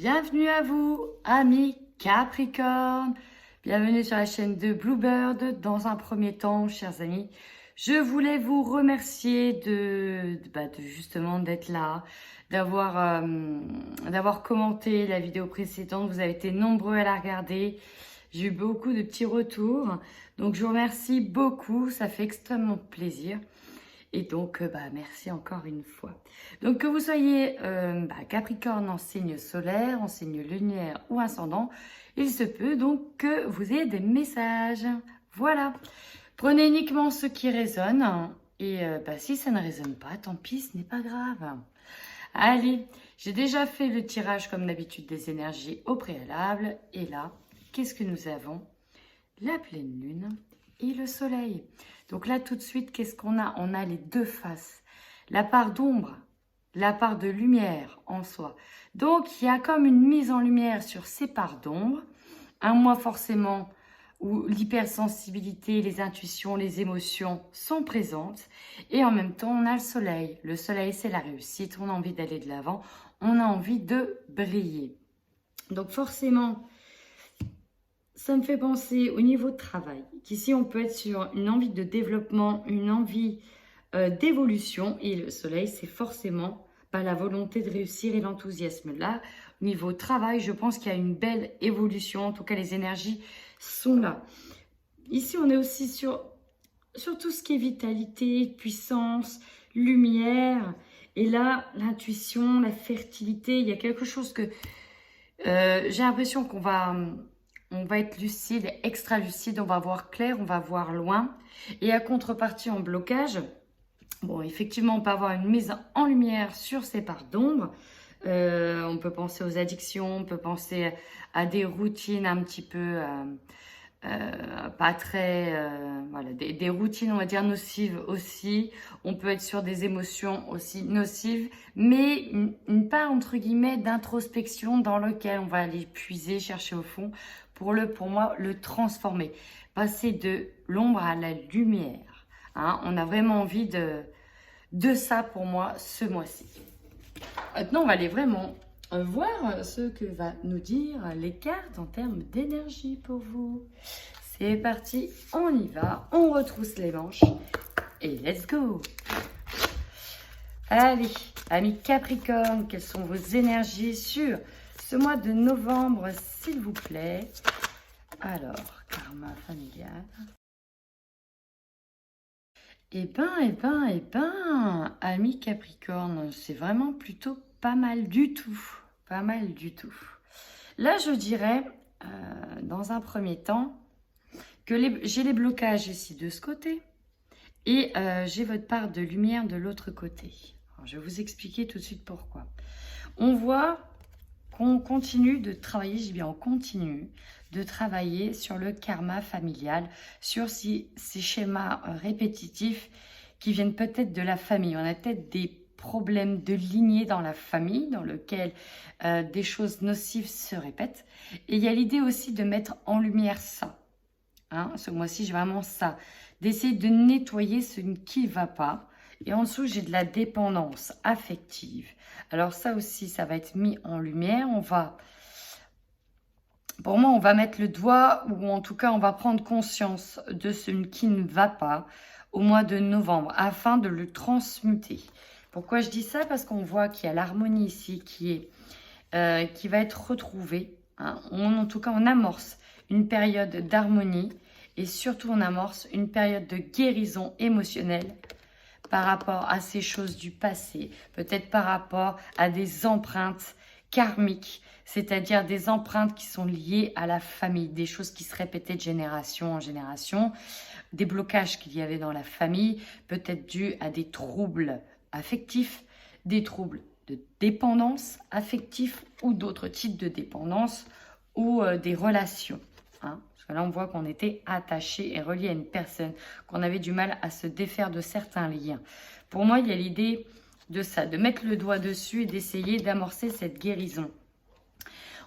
Bienvenue à vous, amis Capricorne. Bienvenue sur la chaîne de Bluebird. Dans un premier temps, chers amis, je voulais vous remercier de justement d'être là, d'avoir commenté la vidéo précédente. Vous avez été nombreux à la regarder. J'ai eu beaucoup de petits retours. Donc, je vous remercie beaucoup. Ça fait extrêmement plaisir. Et donc, merci encore une fois. Donc, que vous soyez Capricorne en signe solaire, en signe lunaire ou ascendant, il se peut donc que vous ayez des messages. Voilà. Prenez uniquement ce qui résonne. Et si ça ne résonne pas, tant pis, ce n'est pas grave. Allez, j'ai déjà fait le tirage comme d'habitude des énergies au préalable. Et là, qu'est-ce que nous avons? La pleine lune et le soleil. Donc là, tout de suite, qu'est-ce qu'on a? On a les deux faces. La part d'ombre, la part de lumière en soi. Donc, il y a comme une mise en lumière sur ces parts d'ombre. Un mois forcément où l'hypersensibilité, les intuitions, les émotions sont présentes. Et en même temps, on a le soleil. Le soleil, c'est la réussite. On a envie d'aller de l'avant. On a envie de briller. Donc forcément, ça me fait penser au niveau de travail, qu'ici on peut être sur une envie de développement, une envie d'évolution, et le soleil c'est forcément la volonté de réussir et l'enthousiasme. Là, au niveau travail, je pense qu'il y a une belle évolution, en tout cas les énergies sont là. Ici on est aussi sur tout ce qui est vitalité, puissance, lumière, et là l'intuition, la fertilité, il y a quelque chose que j'ai l'impression qu'on va être lucide, extra lucide, on va voir clair, on va voir loin. Et à contrepartie, en blocage, bon, effectivement, on peut avoir une mise en lumière sur ces parts d'ombre. On peut penser aux addictions, on peut penser à des routines un petit peu pas très... voilà, des routines, on va dire, nocives aussi. On peut être sur des émotions aussi nocives, mais une part, entre guillemets, d'introspection dans lequel on va aller puiser, chercher au fond, pour moi, le transformer. Passer de l'ombre à la lumière. Hein, on a vraiment envie de ça, pour moi, ce mois-ci. Maintenant, on va aller vraiment voir ce que va nous dire les cartes en termes d'énergie pour vous. C'est parti, on y va, on retrousse les manches et let's go. Allez, amis Capricorne, quelles sont vos énergies sur ce mois de novembre, s'il vous plaît? Alors, karma familial. Eh ben, amis Capricorne, c'est vraiment plutôt pas mal du tout. Pas mal du tout. Là, je dirais, dans un premier temps, que j'ai les blocages ici de ce côté et j'ai votre part de lumière de l'autre côté. Alors, je vais vous expliquer tout de suite pourquoi. On voit qu'on continue de travailler, je dis bien on continue de travailler sur le karma familial, sur ces schémas répétitifs qui viennent peut-être de la famille. On a peut-être des problèmes de lignée dans la famille, dans lequel des choses nocives se répètent. Et il y a l'idée aussi de mettre en lumière ça. Hein, ce mois-ci, j'ai vraiment ça. D'essayer de nettoyer ce qui ne va pas. Et en dessous, j'ai de la dépendance affective. Alors ça aussi, ça va être mis en lumière. Pour moi, on va mettre le doigt, ou en tout cas, on va prendre conscience de ce qui ne va pas au mois de novembre, afin de le transmuter. Pourquoi je dis ça? Parce qu'on voit qu'il y a l'harmonie ici qui va être retrouvée. Hein. En tout cas, on amorce une période d'harmonie et surtout, on amorce une période de guérison émotionnelle par rapport à ces choses du passé, peut-être par rapport à des empreintes karmiques, c'est-à-dire des empreintes qui sont liées à la famille, des choses qui se répétaient de génération en génération, des blocages qu'il y avait dans la famille, peut-être dus à des troubles affectifs, des troubles de dépendance affective ou d'autres types de dépendance ou des relations. Hein. Parce que là, on voit qu'on était attaché et relié à une personne, qu'on avait du mal à se défaire de certains liens. Pour moi, il y a l'idée de ça, de mettre le doigt dessus et d'essayer d'amorcer cette guérison.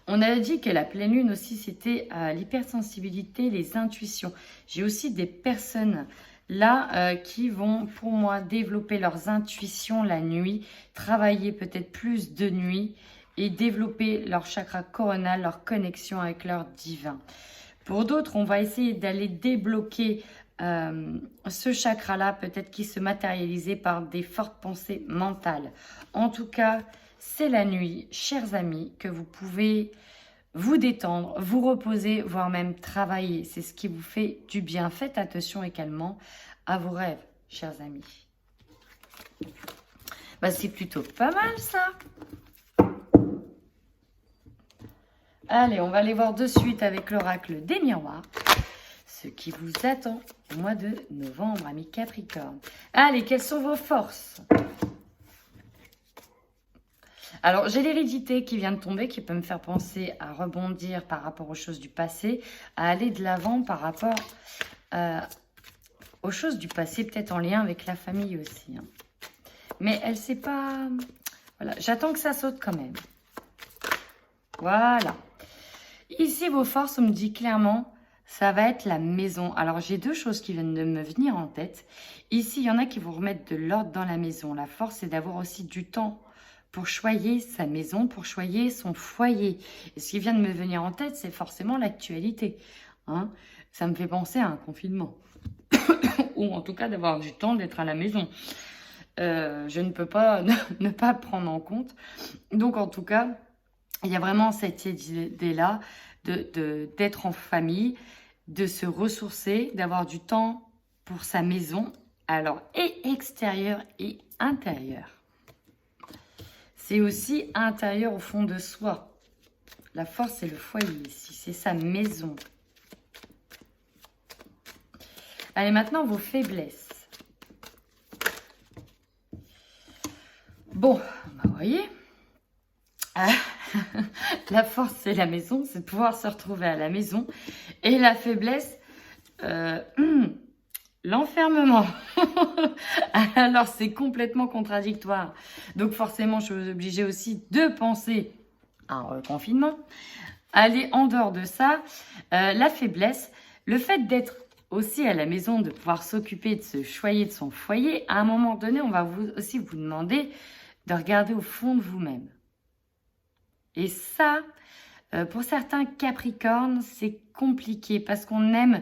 On a dit que la pleine lune aussi, c'était l'hypersensibilité, les intuitions. J'ai aussi des personnes là qui vont, pour moi, développer leurs intuitions la nuit, travailler peut-être plus de nuit et développer leur chakra coronal, leur connexion avec leur divin. Pour d'autres, on va essayer d'aller débloquer ce chakra-là, peut-être qui se matérialisait par des fortes pensées mentales. En tout cas, c'est la nuit, chers amis, que vous pouvez vous détendre, vous reposer, voire même travailler. C'est ce qui vous fait du bien. Faites attention également à vos rêves, chers amis. Bah, c'est plutôt pas mal ça. Allez, on va aller voir de suite avec l'oracle des miroirs ce qui vous attend au mois de novembre, amis Capricorne. Allez, quelles sont vos forces? Alors, j'ai l'hérédité qui vient de tomber, qui peut me faire penser à rebondir par rapport aux choses du passé, à aller de l'avant par rapport aux choses du passé, peut-être en lien avec la famille aussi. Hein. Mais elle ne sait pas... Voilà, j'attends que ça saute quand même. Voilà. Ici, vos forces, on me dit clairement, ça va être la maison. Alors, j'ai deux choses qui viennent de me venir en tête. Ici, il y en a qui vont remettre de l'ordre dans la maison. La force, c'est d'avoir aussi du temps pour choyer sa maison, pour choyer son foyer. Et ce qui vient de me venir en tête, c'est forcément l'actualité. Hein, ça me fait penser à un confinement. Ou en tout cas, d'avoir du temps d'être à la maison. Je ne peux pas ne pas prendre en compte. Donc, en tout cas, il y a vraiment cette idée-là d'être en famille, de se ressourcer, d'avoir du temps pour sa maison, alors et extérieur et intérieur. C'est aussi intérieur au fond de soi. La force, c'est le foyer ici, c'est sa maison. Allez, maintenant, vos faiblesses. Bon, bah, vous voyez, la force, c'est la maison, c'est de pouvoir se retrouver à la maison. Et la faiblesse, l'enfermement. Alors, c'est complètement contradictoire. Donc, forcément, je suis obligée aussi de penser à un reconfinement. Aller en dehors de ça, la faiblesse, le fait d'être aussi à la maison, de pouvoir s'occuper, de se choyer de son foyer, à un moment donné, on va aussi vous demander de regarder au fond de vous-même. Et ça, pour certains Capricornes, c'est compliqué parce qu'on aime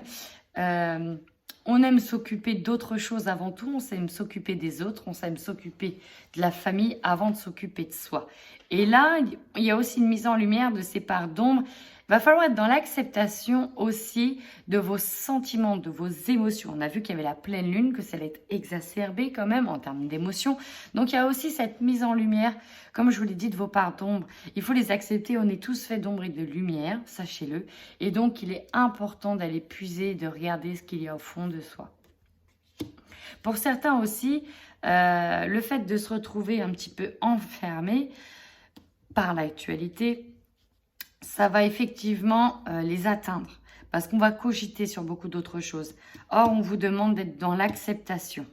s'occuper d'autre chose avant tout, on aime s'occuper des autres, on aime s'occuper de la famille avant de s'occuper de soi. Et là, il y a aussi une mise en lumière de ces parts d'ombre. Il va falloir être dans l'acceptation aussi de vos sentiments, de vos émotions. On a vu qu'il y avait la pleine lune, que ça allait être exacerbé quand même en termes d'émotions. Donc, il y a aussi cette mise en lumière, comme je vous l'ai dit, de vos parts d'ombre. Il faut les accepter. On est tous faits d'ombre et de lumière, sachez-le. Et donc, il est important d'aller puiser, de regarder ce qu'il y a au fond de soi. Pour certains aussi, le fait de se retrouver un petit peu enfermé par l'actualité, ça va effectivement les atteindre parce qu'on va cogiter sur beaucoup d'autres choses. Or, on vous demande d'être dans l'acceptation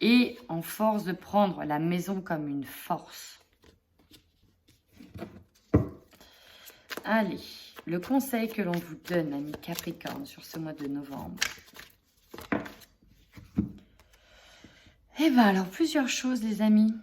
et en force de prendre la maison comme une force. Allez, le conseil que l'on vous donne, amis Capricorne, sur ce mois de novembre. Eh bien, alors, plusieurs choses, les amis.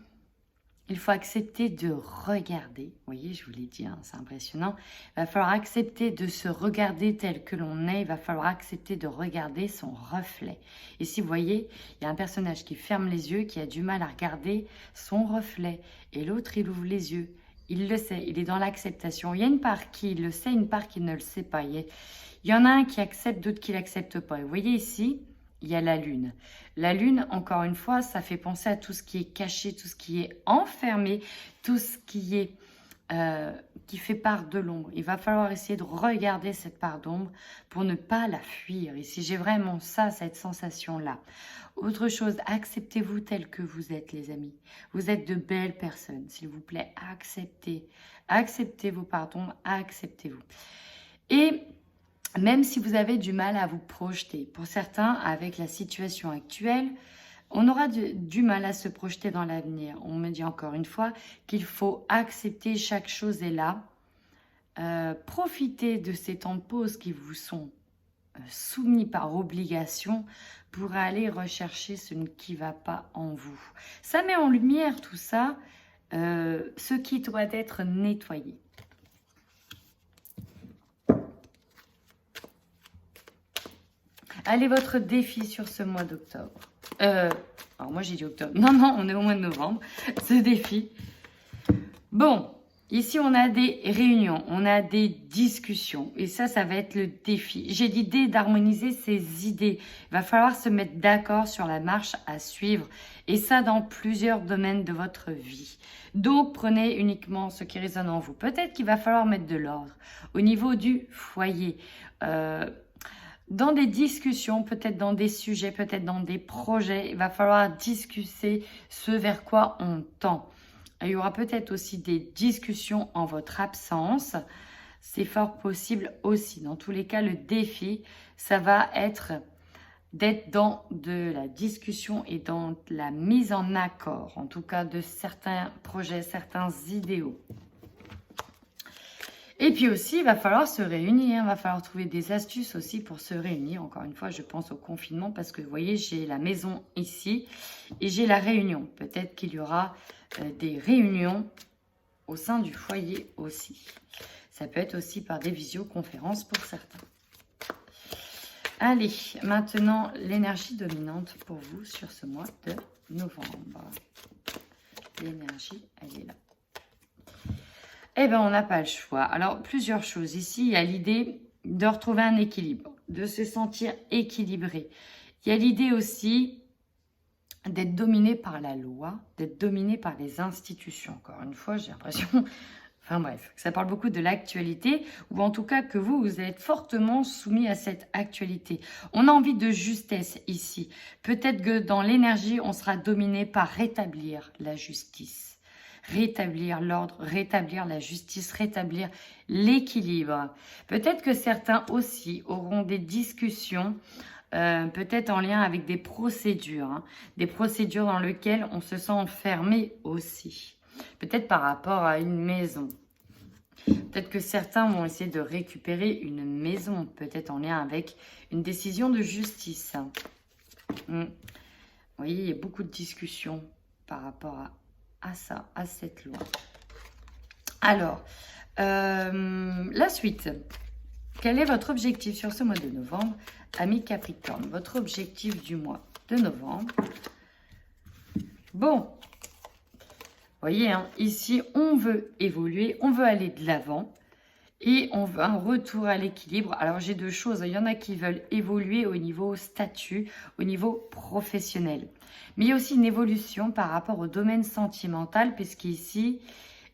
Il faut accepter de regarder. Vous voyez, je vous l'ai dit, hein, c'est impressionnant. Il va falloir accepter de se regarder tel que l'on est. Il va falloir accepter de regarder son reflet. Ici, vous voyez, il y a un personnage qui ferme les yeux, qui a du mal à regarder son reflet. Et l'autre, il ouvre les yeux. Il le sait, il est dans l'acceptation. Il y a une part qui le sait, une part qui ne le sait pas. Il y en a un qui accepte, d'autres qui ne l'acceptent pas. Et vous voyez ici, il y a la lune. La lune, encore une fois, ça fait penser à tout ce qui est caché, tout ce qui est enfermé, tout ce qui est qui fait part de l'ombre. Il va falloir essayer de regarder cette part d'ombre pour ne pas la fuir. Ici, j'ai vraiment ça, cette sensation-là. Autre chose, acceptez-vous tel que vous êtes, les amis. Vous êtes de belles personnes, s'il vous plaît. Acceptez. Acceptez vos parts d'ombre, acceptez-vous. Et même si vous avez du mal à vous projeter, pour certains, avec la situation actuelle, on aura du mal à se projeter dans l'avenir. On me dit encore une fois qu'il faut accepter chaque chose est là. Profitez de ces temps de pause qui vous sont soumis par obligation pour aller rechercher ce qui ne va pas en vous. Ça met en lumière tout ça, ce qui doit être nettoyé. Allez, votre défi sur ce mois d'octobre. Alors moi j'ai dit octobre. Non, on est au mois de novembre. Ce défi. Bon, ici on a des réunions, on a des discussions. Et ça va être le défi. J'ai l'idée d'harmoniser ces idées. Il va falloir se mettre d'accord sur la marche à suivre. Et ça dans plusieurs domaines de votre vie. Donc prenez uniquement ce qui résonne en vous. Peut-être qu'il va falloir mettre de l'ordre au niveau du foyer. Dans des discussions, peut-être dans des sujets, peut-être dans des projets, il va falloir discuter ce vers quoi on tend. Il y aura peut-être aussi des discussions en votre absence. C'est fort possible aussi. Dans tous les cas, le défi, ça va être d'être dans de la discussion et dans la mise en accord, en tout cas de certains projets, certains idéaux. Et puis aussi, il va falloir se réunir, il va falloir trouver des astuces aussi pour se réunir. Encore une fois, je pense au confinement parce que vous voyez, j'ai la maison ici et j'ai la réunion. Peut-être qu'il y aura des réunions au sein du foyer aussi. Ça peut être aussi par des visioconférences pour certains. Allez, maintenant, l'énergie dominante pour vous sur ce mois de novembre. L'énergie, elle est là. Eh bien, on n'a pas le choix. Alors, plusieurs choses. Ici, il y a l'idée de retrouver un équilibre, de se sentir équilibré. Il y a l'idée aussi d'être dominé par la loi, d'être dominé par les institutions. Encore une fois, j'ai l'impression... Enfin bref, ça parle beaucoup de l'actualité, ou en tout cas que vous êtes fortement soumis à cette actualité. On a envie de justesse ici. Peut-être que dans l'énergie, on sera dominé par rétablir la justice. Rétablir l'ordre, rétablir la justice, rétablir l'équilibre. Peut-être que certains aussi auront des discussions, peut-être en lien avec des procédures dans lesquelles on se sent enfermé aussi. Peut-être par rapport à une maison. Peut-être que certains vont essayer de récupérer une maison, peut-être en lien avec une décision de justice. Vous voyez, il y a beaucoup de discussions par rapport à ça, à cette loi. Alors, la suite. Quel est votre objectif sur ce mois de novembre, amis Capricorne? Votre objectif du mois de novembre. Bon, vous voyez, hein, ici, on veut évoluer, on veut aller de l'avant et on veut un retour à l'équilibre. Alors, j'ai deux choses. Il y en a qui veulent évoluer au niveau statut, au niveau professionnel. Mais il y a aussi une évolution par rapport au domaine sentimental, puisqu'ici,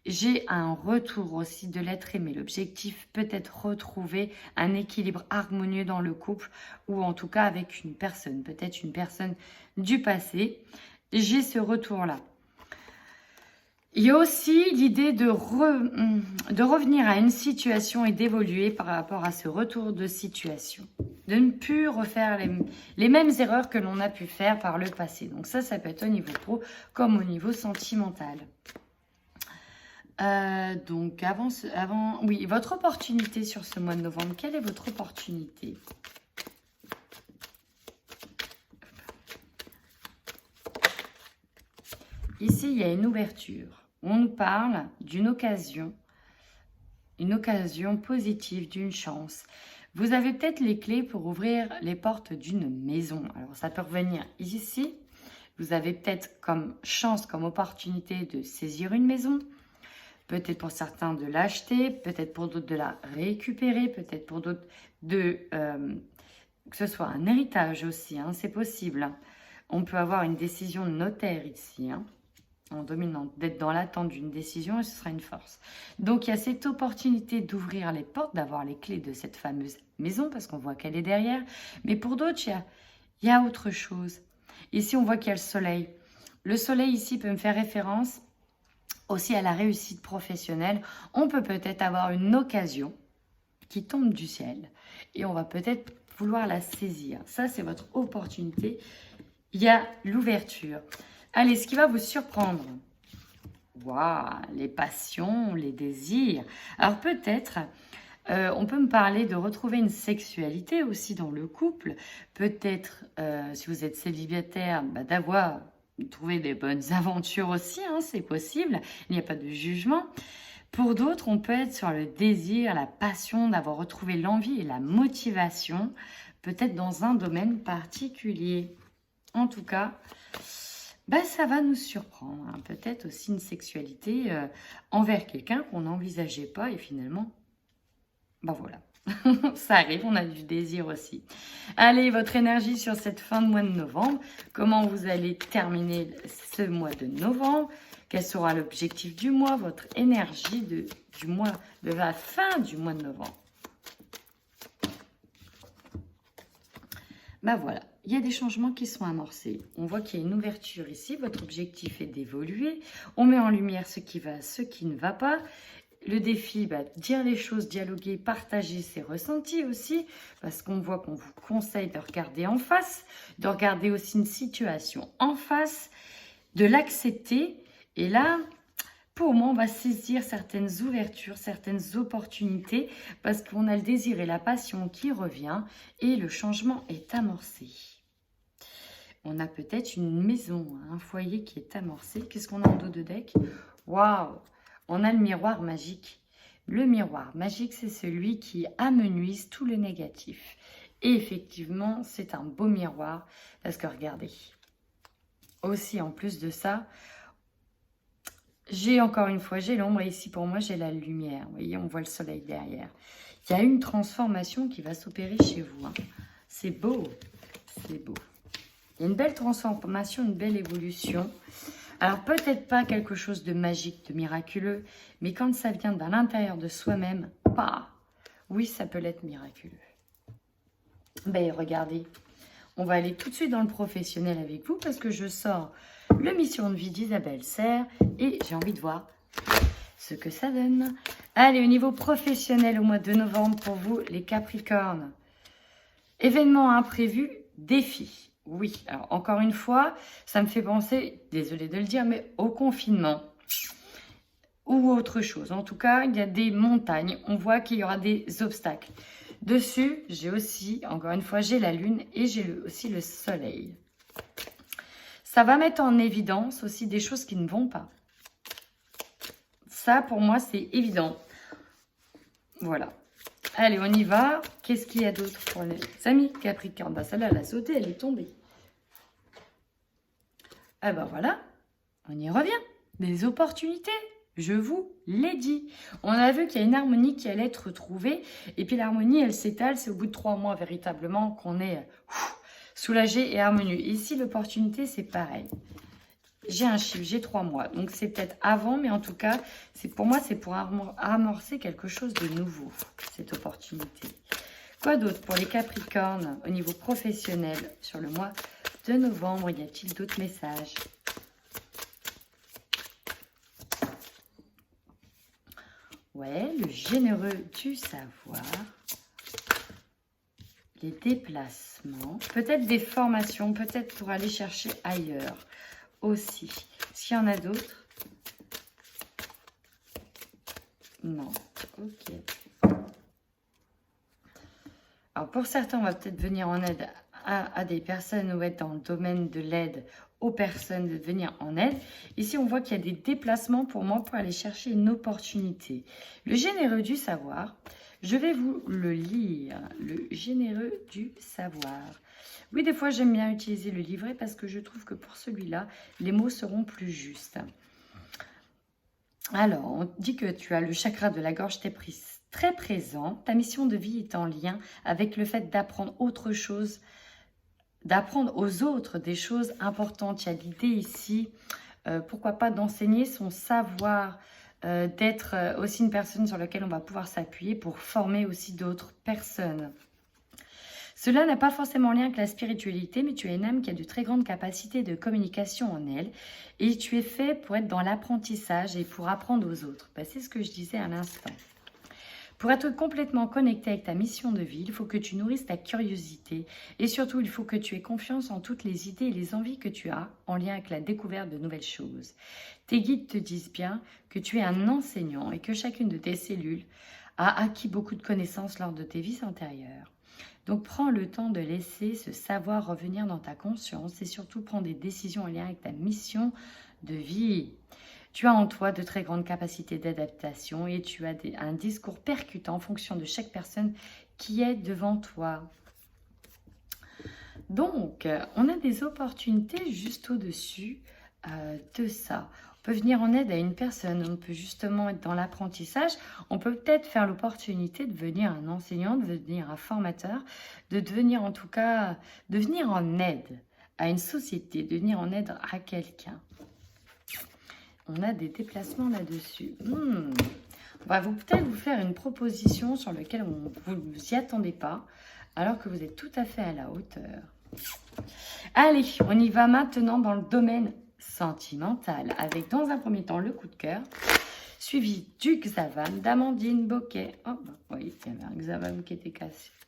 j'ai un retour aussi de l'être aimé. L'objectif peut être retrouver un équilibre harmonieux dans le couple ou en tout cas avec une personne, peut-être une personne du passé. J'ai ce retour-là. Il y a aussi l'idée de revenir à une situation et d'évoluer par rapport à ce retour de situation. De ne plus refaire les mêmes erreurs que l'on a pu faire par le passé. Donc ça peut être au niveau pro comme au niveau sentimental. Donc oui, votre opportunité sur ce mois de novembre, quelle est votre opportunité ? Ici, il y a une ouverture. On nous parle d'une occasion, une occasion positive, d'une chance. Vous avez peut-être les clés pour ouvrir les portes d'une maison. Alors, ça peut revenir ici. Vous avez peut-être comme chance, comme opportunité de saisir une maison. Peut-être pour certains de l'acheter, peut-être pour d'autres de la récupérer, peut-être pour d'autres que ce soit un héritage aussi, hein, c'est possible. On peut avoir une décision de notaire ici, hein, en dominant, d'être dans l'attente d'une décision et ce sera une force. Donc, il y a cette opportunité d'ouvrir les portes, d'avoir les clés de cette fameuse maison parce qu'on voit qu'elle est derrière. Mais pour d'autres, il y a autre chose. Ici, on voit qu'il y a le soleil. Le soleil ici peut me faire référence aussi à la réussite professionnelle. On peut peut-être avoir une occasion qui tombe du ciel et on va peut-être vouloir la saisir. Ça, c'est votre opportunité. Il y a l'ouverture. Allez, ce qui va vous surprendre. Waouh, les passions, les désirs. Alors peut-être, on peut me parler de retrouver une sexualité aussi dans le couple. Peut-être, si vous êtes célibataire, d'avoir trouver des bonnes aventures aussi, hein, c'est possible. Il n'y a pas de jugement. Pour d'autres, on peut être sur le désir, la passion d'avoir retrouvé l'envie et la motivation, peut-être dans un domaine particulier. En tout cas, bah, ça va nous surprendre. Hein. Peut-être aussi une sexualité envers quelqu'un qu'on n'envisageait pas et finalement, bah voilà. Ça arrive, on a du désir aussi. Allez, votre énergie sur cette fin de mois de novembre. Comment vous allez terminer ce mois de novembre? Quel sera l'objectif du mois? Votre énergie de la fin du mois de novembre. Ben voilà, il y a des changements qui sont amorcés. On voit qu'il y a une ouverture ici. Votre objectif est d'évoluer. On met en lumière ce qui va, ce qui ne va pas. Le défi, bah, dire les choses, dialoguer, partager ses ressentis aussi, parce qu'on voit qu'on vous conseille de regarder en face, de regarder aussi une situation en face, de l'accepter. Et là, pour moi, on va saisir certaines ouvertures, certaines opportunités, parce qu'on a le désir et la passion qui revient, et le changement est amorcé. On a peut-être une maison, un foyer qui est amorcé. Qu'est-ce qu'on a en dos de deck? Waouh! On a le miroir magique. Le miroir magique, c'est celui qui amenuise tout le négatif. Et effectivement, c'est un beau miroir parce que regardez. Aussi, en plus de ça, j'ai encore une fois, j'ai l'ombre et ici pour moi, j'ai la lumière. Vous voyez, on voit le soleil derrière. Il y a une transformation qui va s'opérer chez vous. Hein. C'est beau, c'est beau. Il y a une belle transformation, une belle évolution. Alors, peut-être pas quelque chose de magique, de miraculeux, mais quand ça vient de l'intérieur de soi-même, bah, oui, ça peut l'être miraculeux. Ben, regardez, on va aller tout de suite dans le professionnel avec vous parce que je sors le mission de vie d'Isabelle Serre et j'ai envie de voir ce que ça donne. Allez, au niveau professionnel, au mois de novembre, pour vous, les Capricornes. Événement imprévu, défi. Oui, alors encore une fois, ça me fait penser, désolée de le dire, mais au confinement ou autre chose. En tout cas, il y a des montagnes, on voit qu'il y aura des obstacles. Dessus, j'ai aussi, encore une fois, j'ai la lune et j'ai aussi le soleil. Ça va mettre en évidence aussi des choses qui ne vont pas. Ça, pour moi, c'est évident. Voilà. Allez, on y va. Qu'est-ce qu'il y a d'autre pour les amis Capricorne? Bah, celle-là, elle a sauté, elle est tombée. Ah ben voilà, on y revient. Des opportunités, je vous l'ai dit. On a vu qu'il y a une harmonie qui allait être retrouvée. Et puis l'harmonie, elle s'étale. C'est au bout de 3 mois, véritablement, qu'on est soulagé et harmonieux. Ici, l'opportunité, c'est pareil. J'ai un chiffre, j'ai 3 mois. Donc, c'est peut-être avant, mais en tout cas, pour moi, c'est pour amorcer quelque chose de nouveau, cette opportunité. Quoi d'autre pour les Capricornes au niveau professionnel sur le mois de novembre? Y a-t-il d'autres messages? Ouais, le généreux du savoir. Les déplacements. Peut-être des formations, peut-être pour aller chercher ailleurs aussi. S'il y en a d'autres? Non. Ok. Alors, pour certains, on va peut-être venir en aide à des personnes ou être dans le domaine de l'aide aux personnes, de venir en aide. Ici, on voit qu'il y a des déplacements pour moi pour aller chercher une opportunité. Le généreux du savoir, je vais vous le lire. Le généreux du savoir. Oui, des fois, j'aime bien utiliser le livret parce que je trouve que pour celui-là, les mots seront plus justes. Alors, on dit que tu as le chakra de la gorge très présent. Ta mission de vie est en lien avec le fait d'apprendre autre chose, d'apprendre aux autres des choses importantes. Il y a l'idée ici, pourquoi pas d'enseigner son savoir, d'être aussi une personne sur laquelle on va pouvoir s'appuyer pour former aussi d'autres personnes. Cela n'a pas forcément lien avec la spiritualité, mais tu es une âme qui a de très grandes capacités de communication en elle. Et tu es fait pour être dans l'apprentissage et pour apprendre aux autres. Ben, c'est ce que je disais à l'instant. Pour être complètement connecté avec ta mission de vie, il faut que tu nourrisses ta curiosité. Et surtout, il faut que tu aies confiance en toutes les idées et les envies que tu as en lien avec la découverte de nouvelles choses. Tes guides te disent bien que tu es un enseignant et que chacune de tes cellules a acquis beaucoup de connaissances lors de tes vies antérieures. Donc, prends le temps de laisser ce savoir revenir dans ta conscience et surtout prends des décisions en lien avec ta mission de vie. Tu as en toi de très grandes capacités d'adaptation et tu as un discours percutant en fonction de chaque personne qui est devant toi. Donc, on a des opportunités juste au-dessus de ça. On peut venir en aide à une personne, on peut justement être dans l'apprentissage, on peut peut-être faire l'opportunité de devenir un enseignant, de devenir un formateur, de devenir en tout cas, de venir en aide à une société, de venir en aide à quelqu'un. On a des déplacements là-dessus. On va peut-être vous faire une proposition sur laquelle vous ne vous y attendez pas, alors que vous êtes tout à fait à la hauteur. Allez, on y va maintenant dans le domaine sentimental, avec dans un premier temps le coup de cœur, suivi du Xavam, d'Amandine Bocquet. Oh, bah, oui, il y avait un Xavam qui était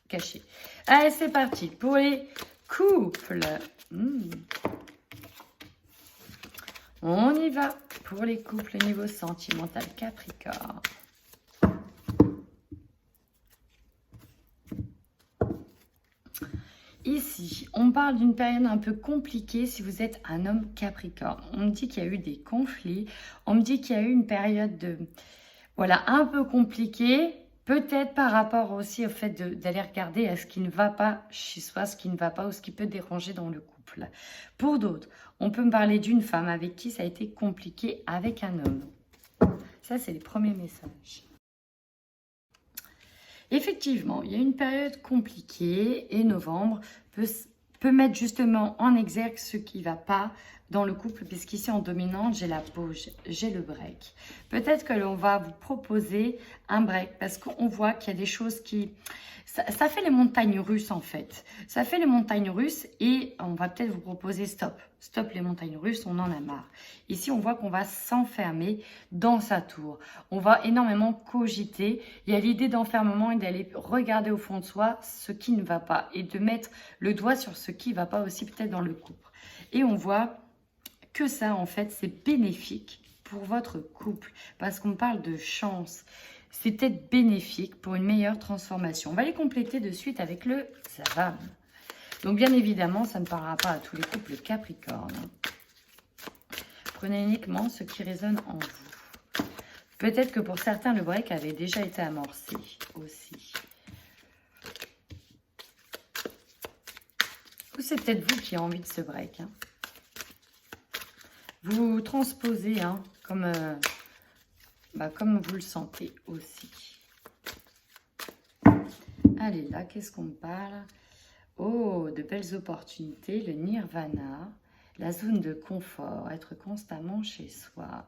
caché. Allez, c'est parti pour les couples. On y va pour les couples niveau sentimental Capricorne. Ici, on parle d'une période un peu compliquée si vous êtes un homme Capricorne. On me dit qu'il y a eu des conflits, on me dit qu'il y a eu une période voilà, un peu compliquée, peut-être par rapport aussi au fait d'aller regarder à ce qui ne va pas chez soi, ce qui ne va pas ou ce qui peut déranger dans le couple. Pour d'autres, on peut me parler d'une femme avec qui ça a été compliqué avec un homme. Ça, c'est les premiers messages. Effectivement, il y a une période compliquée et novembre peut mettre justement en exergue ce qui ne va pas dans le couple, puisqu'ici en dominante, j'ai la pause, j'ai le break. Peut-être que l'on va vous proposer un break parce qu'on voit qu'il y a des choses qui... Ça fait les montagnes russes en fait. Ça fait les montagnes russes et on va peut-être vous proposer stop. Stop les montagnes russes, on en a marre. Ici, on voit qu'on va s'enfermer dans sa tour. On va énormément cogiter. Il y a l'idée d'enfermement et d'aller regarder au fond de soi ce qui ne va pas et de mettre le doigt sur ce qui ne va pas aussi peut-être dans le couple. Et on voit que ça, en fait, c'est bénéfique pour votre couple parce qu'on parle de chance. C'est peut-être bénéfique pour une meilleure transformation. On va les compléter de suite avec le Xavam. Donc, bien évidemment, ça ne parlera pas à tous les couples Capricorne. Prenez uniquement ce qui résonne en vous. Peut-être que pour certains, le break avait déjà été amorcé aussi. Ou c'est peut-être vous qui avez envie de ce break. Vous transposez comme vous le sentez aussi. Allez, là, qu'est-ce qu'on me parle? Oh, de belles opportunités, le nirvana, la zone de confort, être constamment chez soi.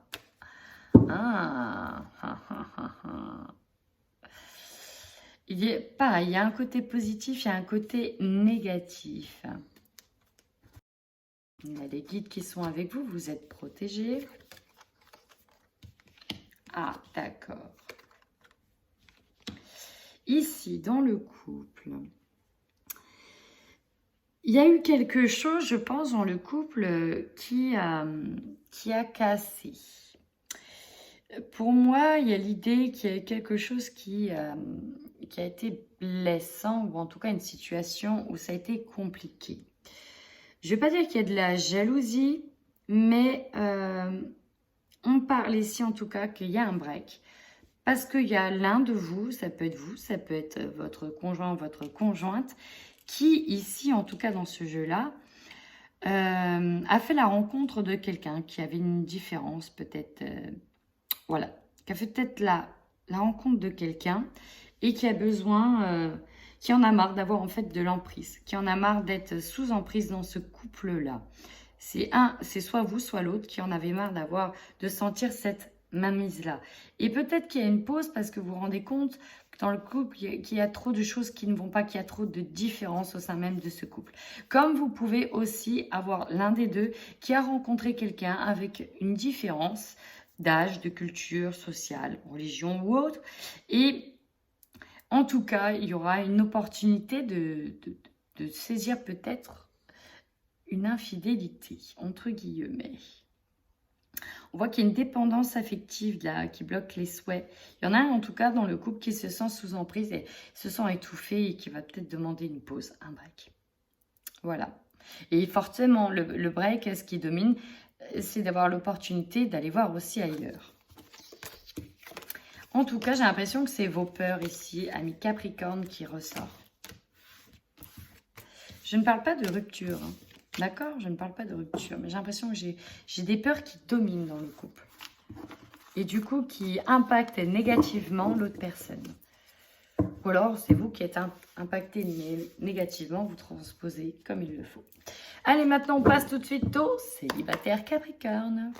Il y a, il y a un côté positif, il y a un côté négatif. Il y a les guides qui sont avec vous, vous êtes protégés. Ah, d'accord. Ici, dans le couple, il y a eu quelque chose, je pense, dans le couple qui a cassé. Pour moi, il y a l'idée qu'il y a quelque chose qui a été blessant, ou en tout cas une situation où ça a été compliqué. Je ne vais pas dire qu'il y a de la jalousie, mais on parle ici en tout cas qu'il y a un break. Parce qu'il y a l'un de vous, ça peut être votre conjoint, votre conjointe, qui ici, en tout cas dans ce jeu-là, a fait la rencontre de quelqu'un qui avait une différence peut-être, voilà, qui a fait peut-être la rencontre de quelqu'un et qui a besoin, qui en a marre d'avoir en fait de l'emprise, qui en a marre d'être sous emprise dans ce couple-là. C'est soit vous, soit l'autre qui en avait marre de sentir cette mainmise-là. Et peut-être qu'il y a une pause parce que vous vous rendez compte que dans le couple, qu'il y a trop de choses qui ne vont pas, qu'il y a trop de différences au sein même de ce couple. Comme vous pouvez aussi avoir l'un des deux qui a rencontré quelqu'un avec une différence d'âge, de culture, sociale, religion ou autre. Et en tout cas, il y aura une opportunité de saisir peut-être une infidélité, entre guillemets. On voit qu'il y a une dépendance affective là, qui bloque les souhaits. Il y en a un en tout cas dans le couple qui se sent sous emprise et se sent étouffé et qui va peut-être demander une pause, un break. Voilà. Et forcément, le break, ce qui domine, c'est d'avoir l'opportunité d'aller voir aussi ailleurs. En tout cas, j'ai l'impression que c'est vos peurs ici, amis Capricorne, qui ressort. Je ne parle pas de rupture, hein. D'accord? Je ne parle pas de rupture, mais j'ai l'impression que j'ai des peurs qui dominent dans le couple. Et du coup, qui impactent négativement l'autre personne. Ou alors, c'est vous qui êtes impacté négativement, vous transposez comme il le faut. Allez, maintenant, on passe tout de suite au célibataire Capricorne.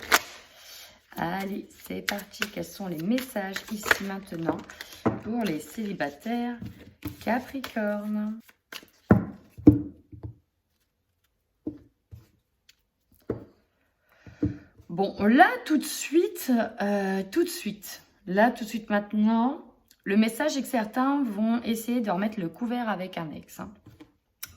Allez, c'est parti. Quels sont les messages ici maintenant pour les célibataires Capricorne? Bon, là, tout de suite, maintenant, le message est que certains vont essayer de remettre le couvert avec un ex. Hein.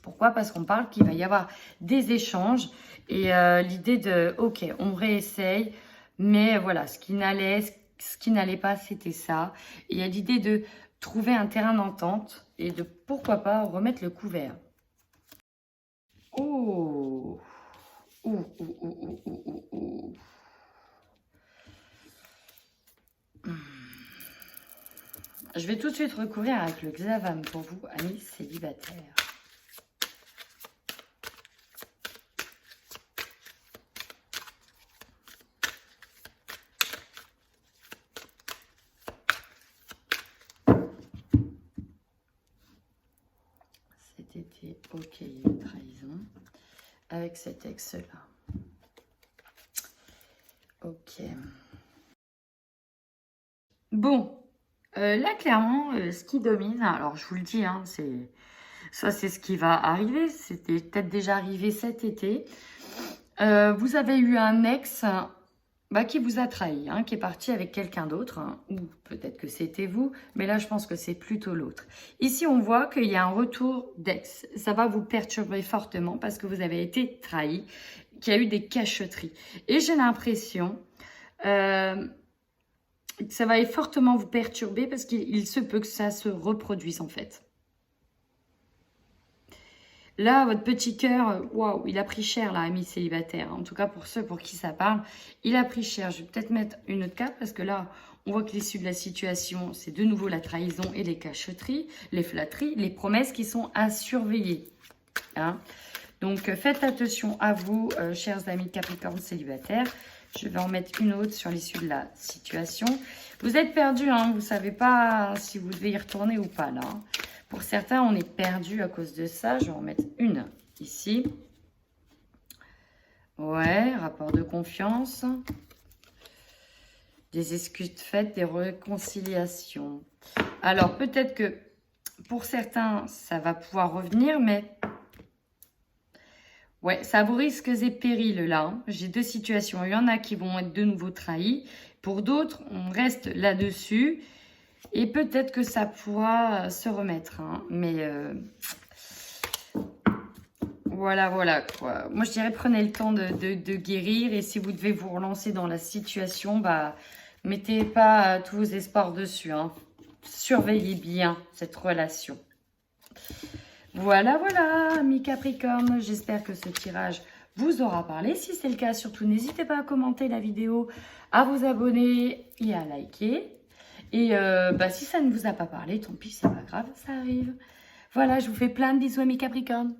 Pourquoi? Parce qu'on parle qu'il va y avoir des échanges et l'idée de, ok, on réessaye, mais voilà, ce qui n'allait pas, c'était ça. Et il y a l'idée de trouver un terrain d'entente et de, pourquoi pas, remettre le couvert. Oh! Je vais tout de suite recourir avec le Xavam pour vous, amis célibataires. C'était ok, il y a une trahison avec cet ex-là. Ok. Bon, là, clairement, ce qui domine, alors je vous le dis, hein, c'est ce qui va arriver. C'était peut-être déjà arrivé cet été. Vous avez eu un ex qui vous a trahi, hein, qui est parti avec quelqu'un d'autre, hein, ou peut-être que c'était vous, mais là, je pense que c'est plutôt l'autre. Ici, on voit qu'il y a un retour d'ex. Ça va vous perturber fortement parce que vous avez été trahi, qu'il y a eu des cacheteries. Et j'ai l'impression que ça va fortement vous perturber parce qu'il se peut que ça se reproduise en fait. Là, votre petit cœur, waouh, il a pris cher, là, ami célibataire. En tout cas, pour ceux pour qui ça parle, il a pris cher. Je vais peut-être mettre une autre carte parce que là, on voit que l'issue de la situation, c'est de nouveau la trahison et les cacheteries, les flatteries, les promesses qui sont à surveiller. Hein. Donc, faites attention à vous, chers amis Capricorne célibataires. Je vais en mettre une autre sur l'issue de la situation. Vous êtes perdus, hein, vous ne savez pas si vous devez y retourner ou pas, là. Pour certains, on est perdu à cause de ça. Je vais en mettre une ici. Ouais, rapport de confiance. Des excuses faites, des réconciliations. Alors, peut-être que pour certains, ça va pouvoir revenir, mais... Ouais, ça vous risques et périls, là. Hein. J'ai deux situations. Il y en a qui vont être de nouveau trahis. Pour d'autres, on reste là-dessus. Et peut-être que ça pourra se remettre. Hein. Mais voilà quoi. Moi, je dirais prenez le temps de guérir. Et si vous devez vous relancer dans la situation, mettez pas tous vos espoirs dessus. Hein. Surveillez bien cette relation. Voilà, amis Capricorne. J'espère que ce tirage vous aura parlé. Si c'est le cas, surtout, n'hésitez pas à commenter la vidéo, à vous abonner et à liker. Et si ça ne vous a pas parlé, tant pis, c'est pas grave, ça arrive. Voilà, je vous fais plein de bisous, amis Capricorne.